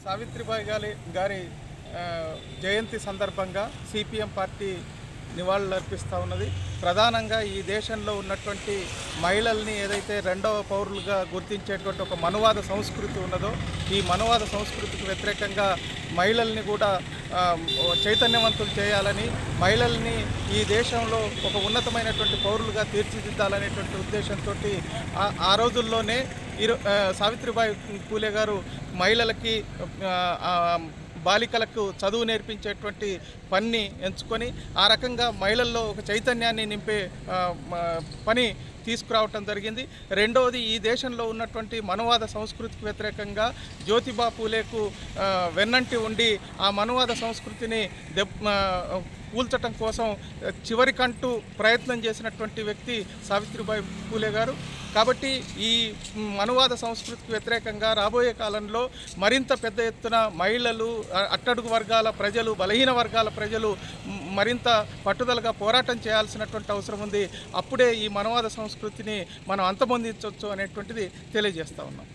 సావిత్రిబాయి గారి జయంతి సందర్భంగా CPM party నివాళులు అర్పిస్తూ ఉన్నది. ప్రధానంగా ఈ దేశంలో ఉన్నటువంటి మహిళల్ని ఏదైతే రెండవ పౌరులుగా గుర్తించేటువంటి ఒక మనువాద సంస్కృతి ఉన్నదో, ఈ మనువాద సంస్కృతికి వ్యతిరేకంగా మహిళల్ని కూడా చైతన్యవంతులు చేయాలని, మహిళల్ని ఈ దేశంలో ఒక ఉన్నతమైనటువంటి పౌరులుగా తీర్చిదిద్దాలనేటువంటి ఉద్దేశంతో ఆ రోజుల్లోనే సావిత్రిబాయి పూలే గారు మహిళలకి బాలికలకు చదువు నేర్పించేటువంటి పని ఎంచుకొని ఆ రకంగా మహిళల్లో ఒక చైతన్యాన్ని నింపే పని తీసుకురావటం జరిగింది. రెండవది, ఈ దేశంలో ఉన్నటువంటి మనువాద సంస్కృతికి వ్యతిరేకంగా జ్యోతిబా పూలేకు వెన్నంటి ఉండి ఆ మనువాద సంస్కృతిని కూల్చటం కోసం చివరికంటూ ప్రయత్నం చేసినటువంటి వ్యక్తి సావిత్రిబాయి పూలే గారు. కాబట్టి ఈ మనువాద సంస్కృతికి వ్యతిరేకంగా రాబోయే కాలంలో మరింత పెద్ద ఎత్తున మహిళలు, అట్టడుగు వర్గాల ప్రజలు, బలహీన వర్గాల ప్రజలు మరింత పట్టుదలగా పోరాటం చేయాల్సినటువంటి అవసరం ఉంది. అప్పుడే ఈ మనువాద సంస్కృతిని మనం అంతమొందించవచ్చు అనేటువంటిది తెలియజేస్తూ ఉన్నాం.